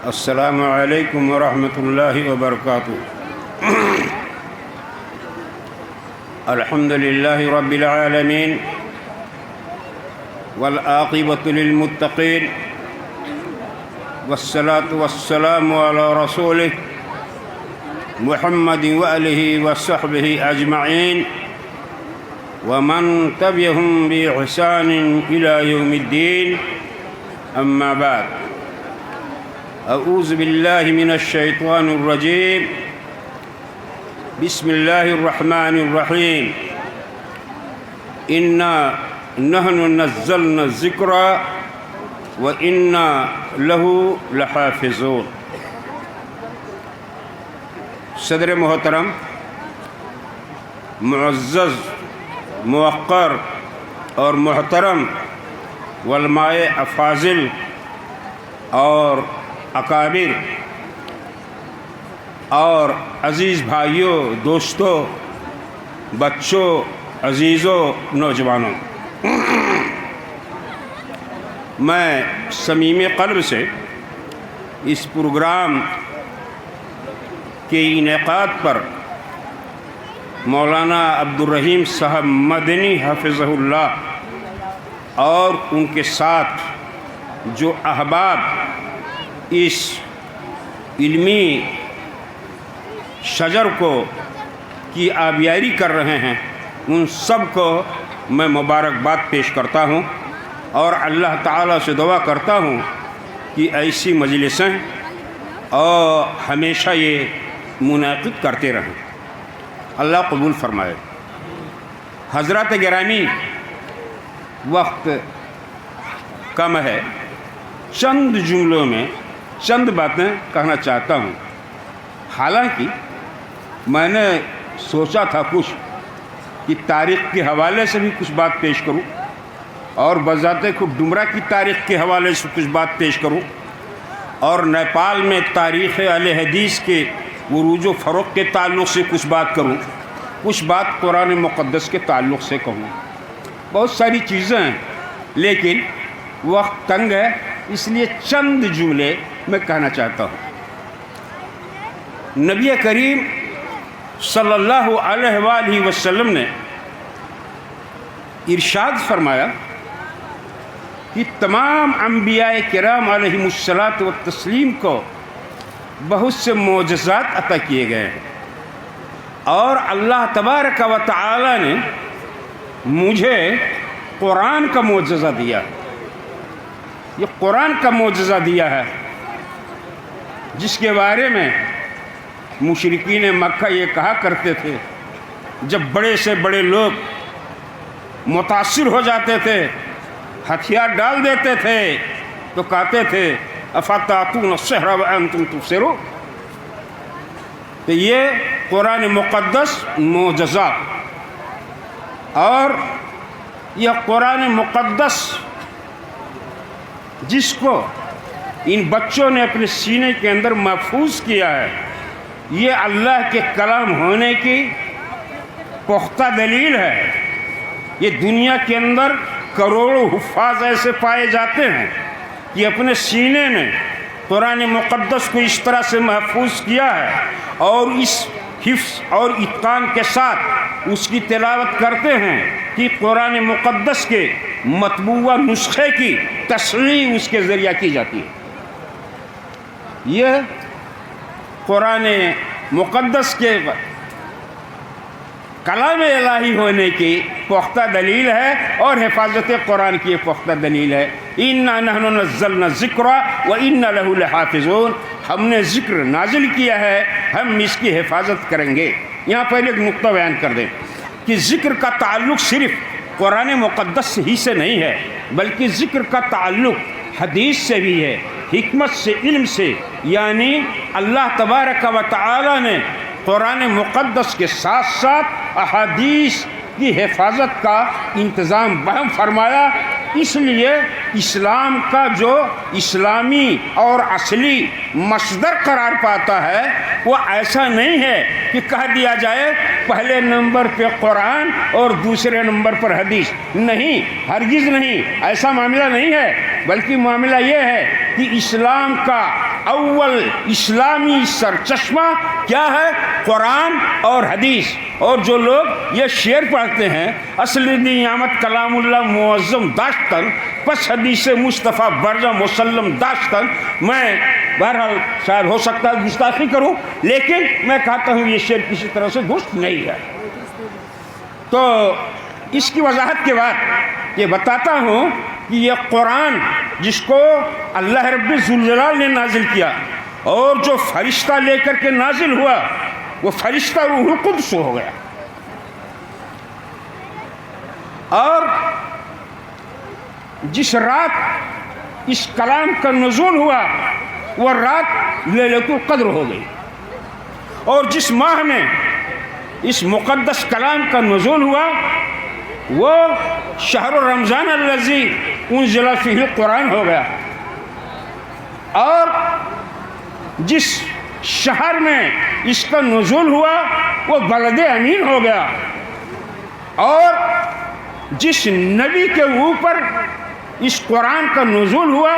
السلام علیکم ورحمۃ اللہ وبرکاتہ۔ الحمد للہ رب العالمین والعاقبۃ للمتقین والصلاة والسلام علی رسولہ محمد وآلہ وصحبہ اجمعین ومن تبعهم بإحسان إلى يوم الدين، أما بعد، اعوذ باللہ من الشیطان الرجیم، بسم اللہ الرحمن الرحیم۔ انا نحن نزلنا الذکر وانا لہ لحافظون۔ صدر محترم، معزز، موقر اور محترم علماء افاضل اور اکابر اور عزیز بھائیوں، دوستوں، بچوں، عزیزوں، نوجوانوں، میں صمیم قلب سے اس پروگرام کے انعقاد پر مولانا عبدالرحیم صاحب مدنی حفظہ اللہ اور ان کے ساتھ جو احباب اس علمی شجر کی آبیاری کر رہے ہیں، ان سب کو میں مبارکباد پیش کرتا ہوں اور اللہ تعالیٰ سے دعا کرتا ہوں کہ ایسی مجلسیں اور ہمیشہ یہ منعقد کرتے رہیں، اللہ قبول فرمائے۔ حضرات گرامی، وقت کم ہے، چند جملوں میں چند باتیں کہنا چاہتا ہوں۔ حالانکہ میں نے سوچا تھا کچھ کہ تاریخ کے حوالے سے بھی کچھ بات پیش کروں اور بذات خود ڈمرا کی تاریخ کے حوالے سے کچھ بات پیش کروں اور نیپال میں تاریخ اہل حدیث کے عروج و فروغ کے تعلق سے کچھ بات کروں، کچھ بات قرآن مقدس کے تعلق سے کہوں۔ بہت ساری چیزیں ہیں لیکن وقت تنگ ہے، اس لیے چند جملے میں کہنا چاہتا ہوں۔ نبی کریم صلی اللہ علیہ وآلہ وسلم نے ارشاد فرمایا کہ تمام انبیاء کرام علیہم الصلاۃ والتسلیم کو بہت سے معجزات عطا کیے گئے ہیں اور اللہ تبارک و تعالی نے مجھے قرآن کا معجزہ دیا ہے۔ یہ قرآن کا معجزہ دیا ہے جس کے بارے میں مشرکین مکہ یہ کہا کرتے تھے، جب بڑے سے بڑے لوگ متاثر ہو جاتے تھے، ہتھیار ڈال دیتے تھے، تو کہتے تھے افتاتون السحر وانتم تبصرون۔ تو یہ قرآن مقدس معجزہ، اور یہ قرآن مقدس جس کو ان بچوں نے اپنے سینے کے اندر محفوظ کیا ہے، یہ اللہ کے کلام ہونے کی پختہ دلیل ہے۔ یہ دنیا کے اندر کروڑوں حفاظ ایسے پائے جاتے ہیں کہ اپنے سینے میں قرآن مقدس کو اس طرح سے محفوظ کیا ہے اور اس حفظ اور اتقان کے ساتھ اس کی تلاوت کرتے ہیں کہ قرآن مقدس کے مطبوعہ نسخے کی تصحیح اس کے ذریعہ کی جاتی ہے۔ یہ قرآن مقدس کے کلام الہی ہونے کی پختہ دلیل ہے اور حفاظت قرآن کی پختہ دلیل ہے۔ انا نحن نزلنا الذکر وانا لہ لحافظون، ہم نے ذکر نازل کیا ہے، ہم اس کی حفاظت کریں گے۔ یہاں پہلے ایک نقطہ بیان کر دیں کہ ذکر کا تعلق صرف قرآن مقدس ہی سے نہیں ہے، بلکہ ذکر کا تعلق حدیث سے بھی ہے، حکمت سے، علم سے، یعنی اللہ تبارک و تعالی نے قرآن مقدس کے ساتھ ساتھ احادیث کی حفاظت کا انتظام بہم فرمایا۔ اس لیے اسلام کا جو اسلامی اور اصلی مصدر قرار پاتا ہے وہ ایسا نہیں ہے کہ کہہ دیا جائے پہلے نمبر پہ قرآن اور دوسرے نمبر پر حدیث، نہیں، ہرگز نہیں، ایسا معاملہ نہیں ہے، بلکہ معاملہ یہ ہے کہ اسلام کا اول اسلامی سرچشمہ کیا ہے؟ قرآن اور حدیث. اور جو لوگ یہ شعر پڑھتے ہیں اصل نیامت کلام اللہ معظم داشتن پس حدیث مصطفیٰ برجہ مسلم داشتن، میں بہرحال شاید ہو سکتا ہے گستاخی کروں، لیکن میں کہتا ہوں یہ شعر کسی طرح سے درست نہیں ہے. تو اس کی وضاحت کے بعد یہ بتاتا ہوں کہ یہ قرآن جس کو اللہ رب ذوالجلال نے نازل کیا اور جو فرشتہ لے کر کے نازل ہوا وہ فرشتہ روح القدس ہو گیا. اور جس رات اس کلام کا نزول ہوا وہ رات لیلۃ القدر ہو گئی. اور جس ماہ میں اس مقدس کلام کا نزول ہوا وہ شہر رمضان الذی انزل فیہ القرآن ہو گیا. اور جس شہر میں اس کا نزول ہوا وہ بلد امین ہو گیا. اور جس نبی کے اوپر اس قرآن کا نزول ہوا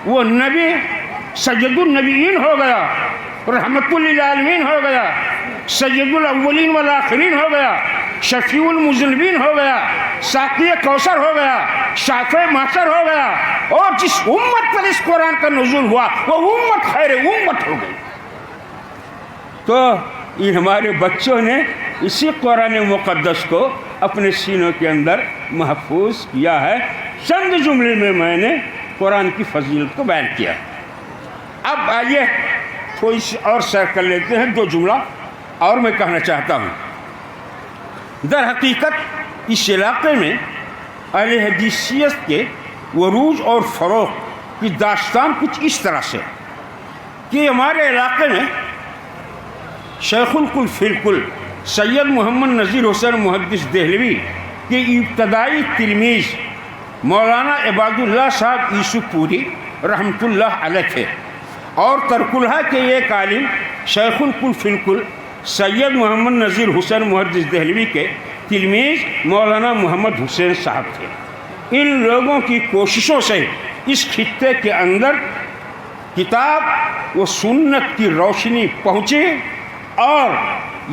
وہ نبی سید النبیین ہو گیا، رحمت للعالمین ہو گیا، سید الاولین والآخرین ہو گیا، شفیع المذنبین ہو گیا، ساقی کوثر ہو گیا، شافع محشر ہو گیا. اور جس امت پر اس قرآن کا نزول ہوا وہ امت خیر امت ہو گئی. تو یہ ہمارے بچوں نے اسی قرآن مقدس کو اپنے سینوں کے اندر محفوظ کیا ہے. چند جملے میں میں نے قرآن کی فضیلت کو بیان کیا. اب آئیے تھوڑی سی اور سیر کر لیتے ہیں. دو جملہ اور میں کہنا چاہتا ہوں. در حقیقت اس علاقے میں اہل حدیثیت کے عروج اور فروغ کی داستان کچھ اس طرح سے کہ ہمارے علاقے میں شیخ الکل فی الکل سید محمد نذیر حسین محدث دہلوی کے ابتدائی تلمیذ مولانا عباد اللہ صاحب عیسو پوری رحمۃ اللہ علیہ تھے. اور ترکلہ کے ایک عالم شیخ الکل فی الکل سید محمد نذیر حسین محدث دہلوی کے تلمیذ مولانا محمد حسین صاحب تھے. ان لوگوں کی کوششوں سے اس خطے کے اندر کتاب و سنت کی روشنی پہنچی. اور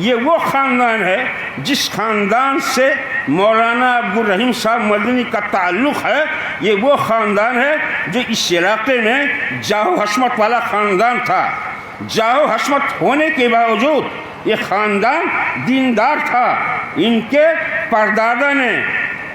یہ وہ خاندان ہے جس خاندان سے مولانا عبدالرحیم صاحب مدنی کا تعلق ہے. یہ وہ خاندان ہے جو اس علاقے میں جاہ و حشمت والا خاندان تھا. جاہ و حشمت ہونے کے باوجود یہ خاندان دیندار تھا. ان کے پردادا نے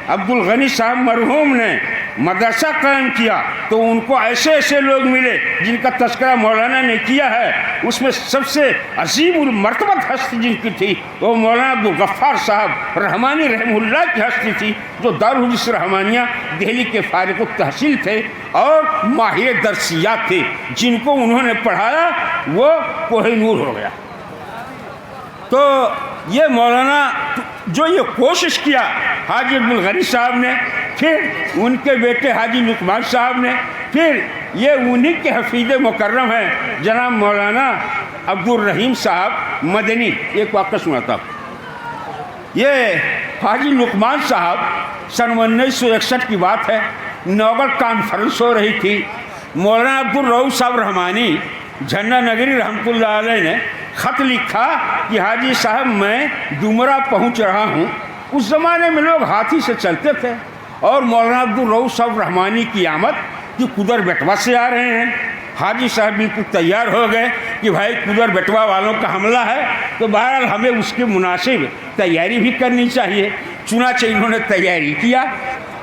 عبدالغنی صاحب مرحوم نے مدرسہ قائم کیا تو ان کو ایسے ایسے لوگ ملے جن کا تذکرہ مولانا نے کیا ہے. اس میں سب سے عظیم المرتبت ہستی جن کی تھی وہ مولانا عبدالغفار صاحب رحمانی رحمہ اللہ کی ہستی تھی جو دارالحدیث رحمانیہ دہلی کے فارغ التحصیل تھے اور ماہر درسیات تھے. جن کو انہوں نے پڑھایا وہ کوہ نور ہو گیا. تو یہ مولانا جو یہ کوشش کیا حاجی عبدالغنی صاحب نے، پھر ان کے بیٹے حاجی لقمان صاحب نے، پھر یہ انہی کے حفیظ مکرم ہیں جناب مولانا عبدالرحیم صاحب مدنی. ایک واقعہ سناتا ہوں. یہ حاجی لقمان صاحب سن 1961 کی بات ہے، نوبل کانفرنس ہو رہی تھی. مولانا عبدالرؤوف صاحب رحمانی جھنڈا نگری رحمۃ اللہ علیہ نے خط لکھا کہ حاجی صاحب میں ڈومرا پہنچ رہا ہوں. اس زمانے میں لوگ ہاتھی سے چلتے تھے اور مولانا عبدالرؤوف صاحب رحمانی کی آمد کہ قدر بیٹوا سے آ رہے ہیں. حاجی صاحب بالکل تیار ہو گئے کہ بھائی قدر بیٹوا والوں کا حملہ ہے تو بہرحال ہمیں اس کے مناسب تیاری بھی کرنی چاہیے. چنانچہ انہوں نے تیاری کیا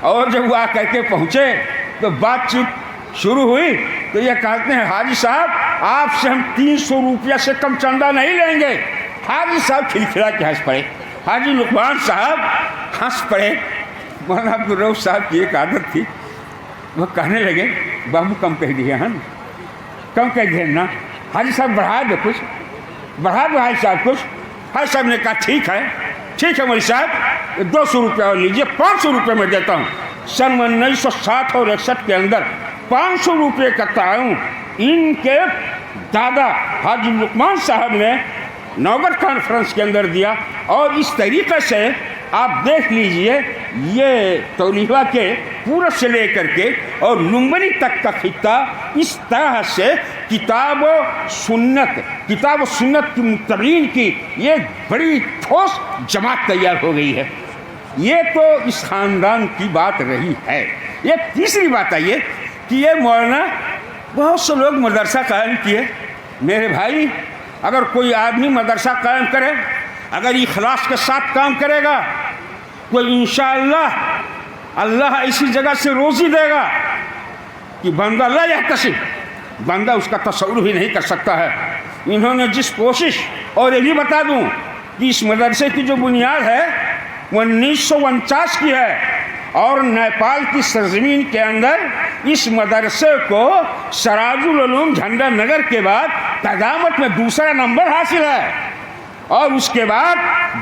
اور جب وہ آ کر کے پہنچے تو بات چیت شروع ہوئی تو یہ کہتے ہیں حاجی صاحب آپ سے ہم 300 روپیہ سے کم چندہ نہیں لیں گے. حاجی صاحب کھلکھلا کے ہنس پڑے. حاجی لقمان صاحب ہنس پڑے. مولانا عبدالرؤوف صاحب کی ایک عادت تھی، وہ کہنے لگے بابو کم کہہ دیے ہیں کم کہہ دیے نا. حاجی صاحب بڑھا دو کچھ، بڑھا دو حاجی صاحب کچھ. حاجی صاحب نے کہا ٹھیک ہے مولوی صاحب 200 روپیہ اور لیجیے، 500 روپے میں دیتا ہوں. سن 1960 اور 61 کے اندر 500 روپے کا تعاون ان کے دادا حاجی لقمان صاحب نے نوبل کانفرنس کے اندر دیا. اور اس طریقے سے آپ دیکھ لیجئے یہ تولیبہ کے پورب سے لے کر کے اور لمبنی تک کا خطہ اس طرح سے کتاب و سنت کی متبعین کی یہ بڑی ٹھوس جماعت تیار ہو گئی ہے۔ یہ تو اس خاندان کی بات رہی ہے۔ یہ تیسری بات ہے یہ کہ یہ مولانا بہت سے لوگ مدرسہ قائم کیے۔ میرے بھائی، اگر کوئی آدمی مدرسہ قائم کرے، اگر اخلاص کے ساتھ کام کرے گا تو انشاءاللہ اللہ ایسی جگہ سے روزی دے گا کہ بندہ لا یحتسب، بندہ اس کا تصور بھی نہیں کر سکتا ہے۔ انہوں نے جس کوشش، اور یہ بھی بتا دوں کہ اس مدرسے کی جو بنیاد ہے وہ 1949 کی ہے، اور نیپال کی سرزمین کے اندر اس مدرسے کو سراج العلوم جھنڈا نگر کے بعد قدامت میں دوسرا نمبر حاصل ہے، اور اس کے بعد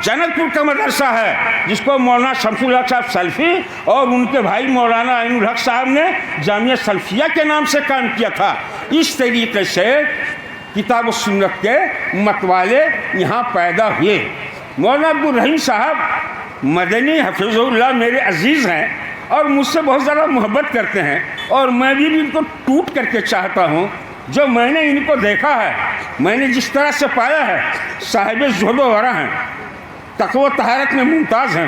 جنک پور کا مدرسہ ہے جس کو مولانا شمس الحق صاحب سلفی اور ان کے بھائی مولانا عین الحق صاحب نے جامعہ سلفیہ کے نام سے قائم کیا تھا۔ اس طریقے سے کتاب و سنت کے متوالے یہاں پیدا ہوئے۔ مولانا عبدالرحیم صاحب مدنی حفظ اللہ میرے عزیز ہیں اور مجھ سے بہت زیادہ محبت کرتے ہیں، اور میں بھی ان کو ٹوٹ کر کے چاہتا ہوں۔ جو میں نے ان کو دیکھا ہے، میں نے جس طرح سے پایا ہے، صاحب زہد و ورع ہیں، تقوی و طہارت میں ممتاز ہیں،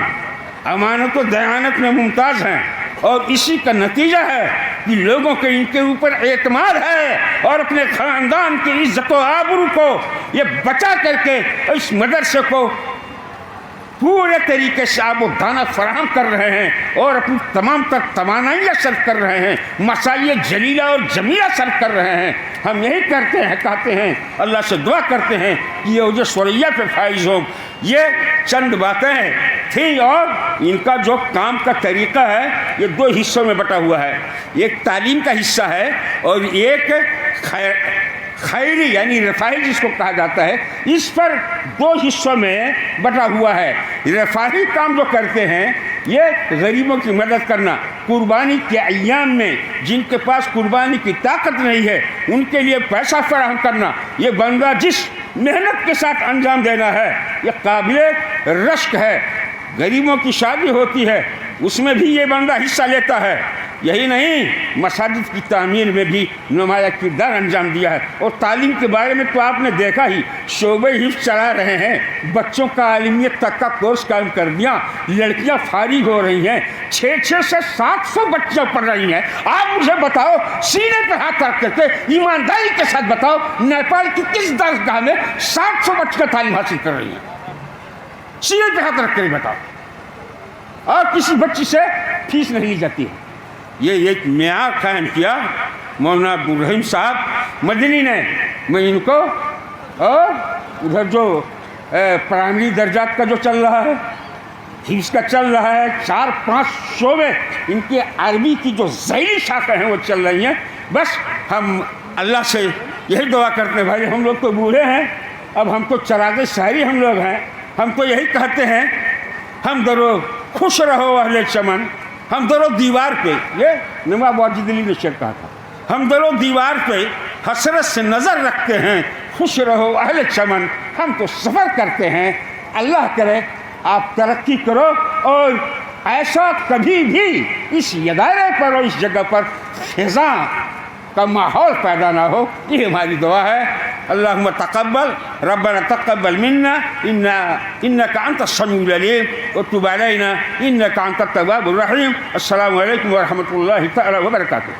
امانت و دیانت میں ممتاز ہیں، اور اسی کا نتیجہ ہے کہ لوگوں کے ان کے اوپر اعتماد ہے، اور اپنے خاندان کی عزت و آبرو کو یہ بچا کر کے اس مدرسے کو پورے طریقے سے آب و دانہ فراہم کر رہے ہیں، اور اپنی تمام تر توانائیاں صرف کر رہے ہیں، مسائل جلیلہ اور جمیلہ صرف کر رہے ہیں۔ ہم یہی کرتے ہیں، کہتے ہیں، اللہ سے دعا کرتے ہیں کہ یہ جو سوریہ پہ فائز ہوں۔ یہ چند باتیں تھیں، اور ان کا جو کام کا طریقہ ہے یہ دو حصوں میں بٹا ہوا ہے۔ ایک تعلیم کا حصہ ہے، اور ایک خیری یعنی رفاہی جس کو کہا جاتا ہے، اس پر دو حصوں میں بٹا ہوا ہے۔ رفاہی کام جو کرتے ہیں یہ غریبوں کی مدد کرنا، قربانی کے ایام میں جن کے پاس قربانی کی طاقت نہیں ہے ان کے لیے پیسہ فراہم کرنا، یہ بندہ جس محنت کے ساتھ انجام دینا ہے یہ قابل رشک ہے۔ غریبوں کی شادی ہوتی ہے، اس میں بھی یہ بندہ حصہ لیتا ہے۔ یہی نہیں، مساجد کی تعمیر میں بھی نمایاں کردار انجام دیا ہے۔ اور تعلیم کے بارے میں تو آپ نے دیکھا ہی، شعبہ حفظ چلا رہے ہیں، بچوں کا عالمیت تک کا کورس قائم کر دیا، لڑکیاں فارغ ہو رہی ہیں، 600 سے 700 بچیاں پڑھ رہی ہیں۔ آپ مجھے بتاؤ، سینے پہ ہاتھ رکھ کر کے ایمانداری کے ساتھ بتاؤ، نیپال کی کس درسگاہ میں 700 بچیاں تعلیم حاصل کر رہی ہیں؟ سینے پہ ہاتھ رکھ کر بتاؤ، اور کسی بچی سے فیس نہیں لی جاتی ہے۔ یہ ایک معیار قائم کیا مولانا عبدالرحیم صاحب مدنی نے۔ میں ان کو، اور ادھر جو پرائمری درجات کا جو چل رہا ہے، حفظ کا چل رہا ہے، 4-5 شعبے ان کے عربی کی جو ذیلی شاخیں ہیں وہ چل رہی ہیں۔ بس ہم اللہ سے یہی دعا کرتے ہیں، بھائی ہم لوگ تو بوڑھے ہیں، اب ہم تو چراغ شاعری ہم لوگ ہیں، ہم تو یہی کہتے ہیں، ہم درو خوش رہو اہل چمن، ہم درو دیوار پہ، یہ نواب واجد علی نے شعر کہا تھا، ہم درو دیوار پہ حسرت سے نظر رکھتے ہیں، خوش رہو اہل چمن، ہم تو سفر کرتے ہیں، اللہ کرے آپ ترقی کرو، اور ایسا کبھی بھی اس ادارے پر اور اس جگہ پر خزاں کا ماحول پیدا نہ ہو، یہ ہماری دعا ہے۔ اللہم تقبل، ربنا تقبل منا انک انت السمیع العلیم وتب علینا انک انت التواب الرحیم۔ السلام علیکم ورحمۃ اللہ تعالی وبرکاتہ۔